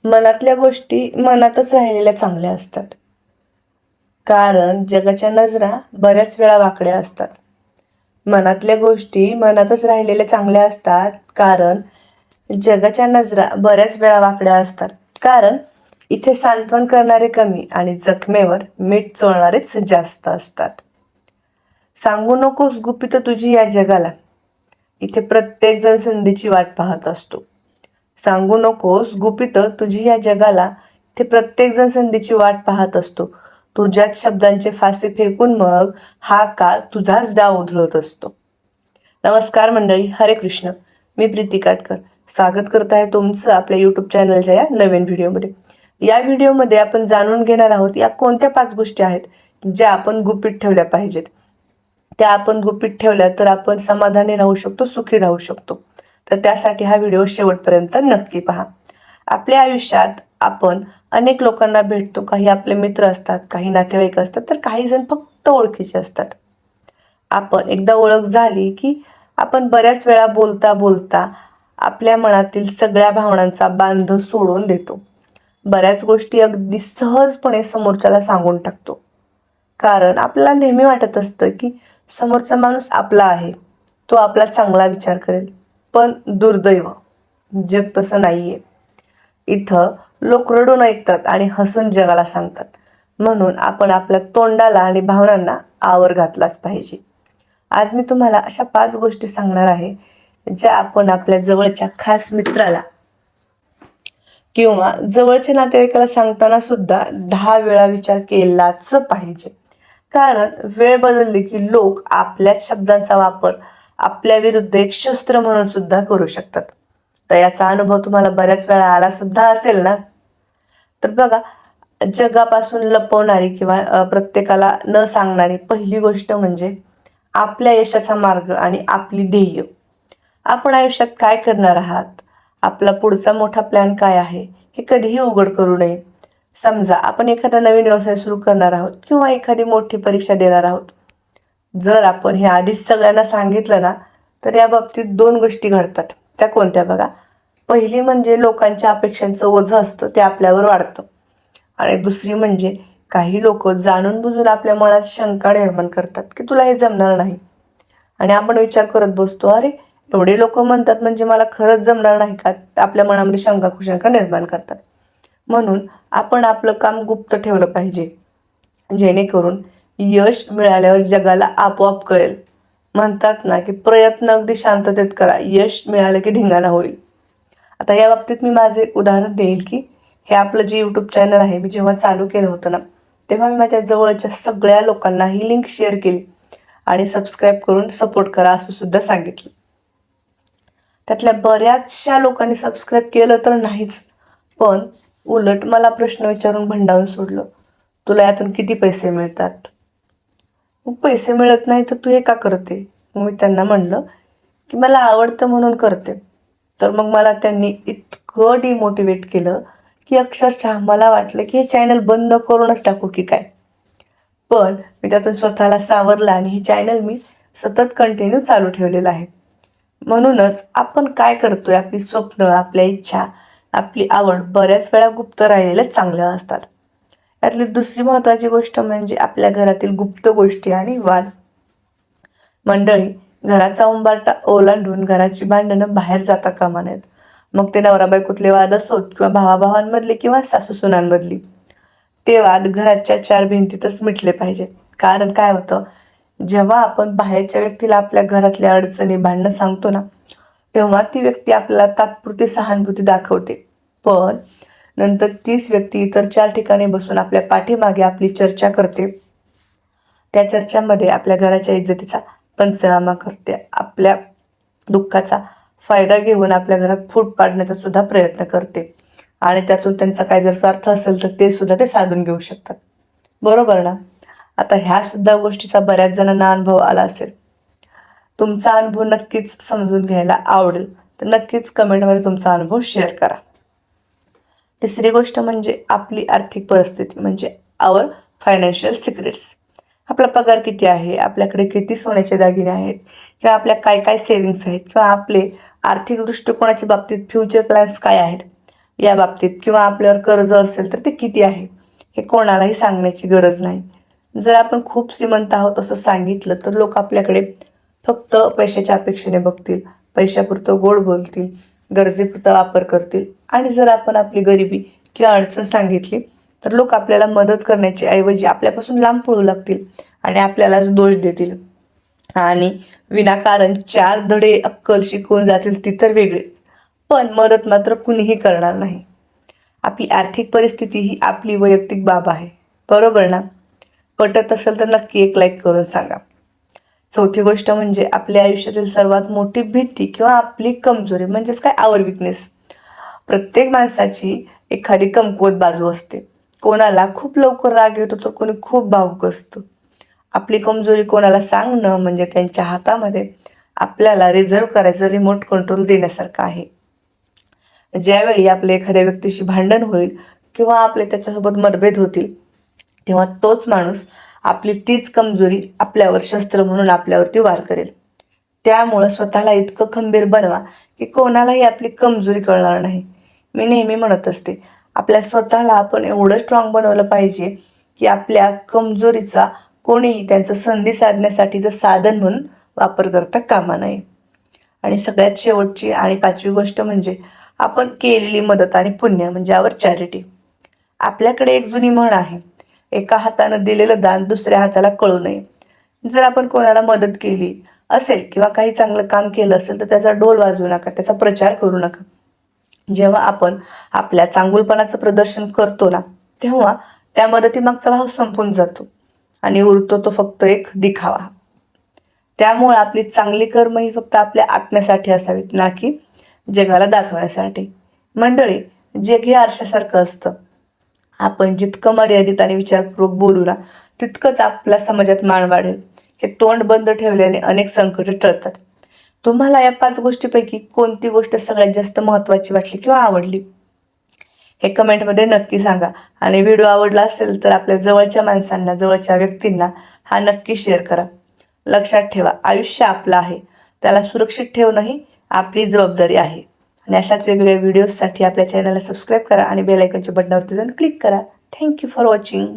मनातल्या गोष्टी मनातच राहिलेल्या चांगल्या असतात. कारण जगाच्या नजरा बऱ्याच वेळा वाकड्या असतात. मनातल्या गोष्टी मनातच राहिलेल्या चांगल्या असतात. कारण जगाच्या नजरा बऱ्याच वेळा वाकड्या असतात. कारण इथे सांत्वन करणारे कमी आणि जखमेवर मीठ चोळणारेच जास्त असतात. सांगू नकोस गुपित तुझी या जगाला. इथे प्रत्येक जण संधीची वाट पाहत असतो. सांगू नकोस गुपित तुझी या जगाला. इथे प्रत्येक जण संधीची वाट पाहत असतो. तुझ्याच शब्दांचे फासे फेकून मग हा काळ तुझाच डाव उधळत असतो. नमस्कार मंडळी, हरे कृष्ण. मी प्रीती काटकर स्वागत करत आहे तुमचं आपल्या यूट्यूब चॅनलच्या या नवीन व्हिडिओमध्ये. या व्हिडिओमध्ये आपण जाणून घेणार आहोत या कोणत्या 5 गोष्टी आहेत ज्या आपण गुपित ठेवल्या पाहिजेत. त्या आपण गुपित ठेवल्या तर आपण समाधानी राहू शकतो, सुखी राहू शकतो. तर त्यासाठी हा व्हिडिओ शेवटपर्यंत नक्की पहा. आपल्या आयुष्यात आपण अनेक लोकांना भेटतो. काही आपले मित्र असतात, काही नातेवाईक असतात, तर काही जण फक्त ओळखीचे असतात. आपण एकदा ओळख झाली की आपण बऱ्याच वेळा बोलता बोलता आपल्या मनातील सगळ्या भावनांचा बांध सोडून देतो. बऱ्याच गोष्टी अगदी सहजपणे समोरच्याला सांगून टाकतो. कारण आपल्याला नेहमी वाटत असतं की समोरचा माणूस आपला आहे, तो आपला चांगला विचार करेल. पण दुर्दैव, जग तसं नाहीये. इथं लोक रडून ऐकतात आणि हसून जगाला सांगतात. म्हणून आपण आपल्या तोंडाला आणि भावनांना आवर घातलाच पाहिजे. आज मी तुम्हाला अशा 5 गोष्टी सांगणार आहे ज्या आपण आपल्या जवळच्या खास मित्राला किंवा जवळच्या नातेवाईकाला सांगताना सुद्धा 10 वेळा विचार केलाच पाहिजे. कारण वेळ बदलली की लोक आपल्याच शब्दांचा वापर आपल्या विरुद्ध एक शस्त्र म्हणून सुद्धा करू शकतात. तर याचा अनुभव तुम्हाला बऱ्याच वेळा आला सुद्धा असेल ना. तर बघा, जगापासून लपवणारी किंवा प्रत्येकाला न सांगणारी पहिली गोष्ट म्हणजे आपल्या यशाचा मार्ग आणि आपली ध्येय. आपण आयुष्यात काय करणार आहात, आपला पुढचा मोठा प्लॅन काय आहे, हे कधीही उघड करू नये. समजा आपण एखादा नवीन व्यवसाय सुरू करणार आहोत किंवा एखादी मोठी परीक्षा देणार आहोत. जर आपण हे आधीच सगळ्यांना सांगितलं ना, तर या बाबतीत 2 गोष्टी घडतात. त्या कोणत्या बघा. पहिली म्हणजे लोकांच्या अपेक्षांचं ओझं असतं ते आपल्यावर वाढतं. आणि दुसरी म्हणजे काही लोक जाणून बुजून आपल्या मनात शंका निर्माण करतात की तुला हे जमणार नाही. आणि आपण विचार करत बसतो, अरे एवढे लोक म्हणतात म्हणजे मला खरंच जमणार नाही का. आपल्या मनामध्ये शंका कुशंका निर्माण करतात. म्हणून आपण आपलं काम गुप्त ठेवलं पाहिजे, जेणेकरून यश मिळाल्यावर जगाला आपोआप कळेल. म्हणतात ना की प्रयत्न अगदी शांततेत करा, यश मिळालं की धिंगाणा होईल. आता या बाबतीत मी माझे एक उदाहरण देईल की हे आपलं जे यूट्यूब चॅनल आहे, मी जेव्हा चालू केलं होतं ना, तेव्हा मी माझ्या जवळच्या सगळ्या लोकांना ही लिंक शेअर केली आणि सबस्क्राईब करून सपोर्ट करा असं सुद्धा सांगितलं. त्यातल्या बऱ्याचशा लोकांनी सबस्क्राईब केलं तर नाहीच, पण उलट मला प्रश्न विचारून भंडावून सोडलं, तुला यातून किती पैसे मिळतात. मग पैसे मिळत नाही तर तू हे का करते. मग मी त्यांना म्हणलं की मला आवडतं म्हणून करते. तर मग मला त्यांनी इतकं डिमोटिवेट केलं की अक्षरशः मला वाटलं की हे चॅनल बंद करूनच टाकू की काय. पण मी त्यातून स्वतःला सावरलं आणि हे चॅनल मी सतत कंटिन्यू चालू ठेवलेलं आहे. म्हणूनच आपण काय करतोय, आपली स्वप्न, आपल्या इच्छा, आपली आवड बऱ्याच वेळा गुप्त राहिलेल्या चांगल्या असतात. यातली दुसरी महत्त्वाची गोष्ट म्हणजे आपल्या घरातील गुप्त गोष्टी आणि वाद. मंडळी, घराचा उंबरठा ओलांडून घराची भांडणं बाहेर जाता कामा नयेत. मग ते नवरा बायकोतले वाद असोत किंवा भावाभावांमधले किंवा सासू सुनांमधली. ते वाद घराच्या 4 भिंतीतच मिटले पाहिजेत. कारण काय होतं, जेव्हा आपण बाहेरच्या व्यक्तीला आपल्या घरातल्या अडचणी, भांडणं सांगतो ना, तेव्हा ती व्यक्ती आपल्याला तात्पुरती सहानुभूती दाखवते. पण नंतर तीच व्यक्ती इतर 4 ठिकाणी बसून आपल्या पाठीमागे आपली चर्चा करते. त्या चर्चांमध्ये आपल्या घराच्या इज्जतीचा पंचनामा करते. आपल्या दुःखाचा फायदा घेऊन आपल्या घरात फूट पाडण्याचा सुद्धा प्रयत्न करते. आणि त्यातून त्यांचा काय जर स्वार्थ असेल तर ते सुद्धा ते साधून घेऊ शकतात. बरोबर ना. आता ह्या सुद्धा गोष्टीचा बऱ्याच जणांना अनुभव आला असेल. तुमचा अनुभव नक्कीच समजून घ्यायला आवडेल, तर नक्कीच कमेंटमध्ये तुमचा अनुभव शेअर करा. तिसरी गोष्ट म्हणजे आपली आर्थिक परिस्थिती, म्हणजे आवर फायनान्शियल सिक्रेट्स. आपला पगार किती आहे, आपल्याकडे किती सोन्याचे दागिने आहेत, किंवा आपल्या काय काय सेविंग्स आहेत, किंवा आपले आर्थिक दृष्टिकोनाच्या बाबतीत फ्युचर प्लॅन्स काय आहेत. या बाबतीत, किंवा आपल्यावर कर्ज असेल तर ते किती आहे हे कोणालाही सांगण्याची गरज नाही. जर आपण खूप श्रीमंत आहोत असं सांगितलं तर लोक आपल्याकडे फक्त पैशाच्या अपेक्षेने बघतील, पैशापुरतं गोड बोलतील, गरजेपुरता वापर करतील. आणि जर आपण आपली गरिबी किंवा अडचण सांगितली तर लोक आपल्याला मदत करण्याच्या ऐवजी आपल्यापासून लांब पळू लागतील आणि आपल्यालाच दोष देतील. आणि विनाकारण 4 धडे अक्कल शिकवून जातील ती तर वेगळीच, पण मदत मात्र कुणीही करणार नाही. आपली आर्थिक परिस्थिती ही आपली वैयक्तिक बाब आहे, बरोबर ना? पटत असेल तर नक्की एक लाईक करून सांगा. चौथी गोष्ट म्हणजे आपल्या आयुष्यातील सर्वात मोठी भीती किंवा आपली कमजोरी म्हणजेच काय, आवर विकनेस. प्रत्येक माणसाची एखादी कमकुवत बाजू असते. कोणाला खूप लवकर राग येतो तर कोणी खूप भावुक असतं. आपली कमजोरी कोणाला सांगणं म्हणजे त्यांच्या हातामध्ये आपल्याला रिझर्व करायचं रिमोट कंट्रोल देण्यासारखं आहे. ज्यावेळी आपले एखाद्या व्यक्तीशी भांडण होईल किंवा आपले त्याच्यासोबत मतभेद होतील, तेव्हा तोच माणूस आपली तीच कमजोरी आपल्यावर शस्त्र म्हणून आपल्यावरती वार करेल. त्यामुळं स्वतःला इतकं खंबीर बनवा की कोणालाही आपली कमजोरी कळणार नाही. मी नेहमी म्हणत असते, आपल्या स्वतःला आपण एवढं स्ट्रॉंग बनवलं पाहिजे की आपल्या कमजोरीचा कोणीही त्यांचं संधी साधण्यासाठीचं साधन म्हणून वापर करता कामा नये. आणि सगळ्यात शेवटची आणि 5वी गोष्ट म्हणजे आपण केलेली मदत आणि पुण्य म्हणजे आवर चॅरिटी. आपल्याकडे एक जुनी म्हण आहे, एका हातानं दिलेलं दान दुसऱ्या हाताला कळू नये. जर आपण कोणाला मदत केली असेल किंवा काही चांगलं काम केलं असेल तर त्याचा डोल वाजवू नका, त्याचा प्रचार करू नका. जेव्हा आपण आपल्या चांगुलपणाचं प्रदर्शन करतो ना, तेव्हा त्या मदतीमागचा भाव संपून जातो आणि उरतो तो फक्त एक दिखावा. त्यामुळे आपली चांगली कर्म ही फक्त आपल्या आत्म्यासाठी असावीत, ना की जगाला दाखवण्यासाठी. मंडळी, जग हे आरशासारखं असतं. आपण जितकं मर्यादित आणि विचारपूर्वक बोलू ना, तितकंच आपल्या समाजात मान वाढेल. हे तोंड बंद ठेवल्याने अनेक संकटे टळतात. तुम्हाला या 5 गोष्टीपैकी कोणती गोष्ट सगळ्यात जास्त महत्त्वाची वाटली किंवा आवडली हे कमेंटमध्ये नक्की सांगा. आणि व्हिडिओ आवडला असेल तर आपल्या जवळच्या माणसांना, जवळच्या व्यक्तींना हा नक्की शेअर करा. लक्षात ठेवा, आयुष्य आपलं आहे, त्याला सुरक्षित ठेवणं ही आपली जबाबदारी आहे. आणि अशाच वेगवेगळ्या व्हिडिओजसाठी आपल्या चॅनलला सबस्क्राईब करा आणि बेल आयकॉनच्या बटनावरती जाऊन क्लिक करा. Thank you for watching.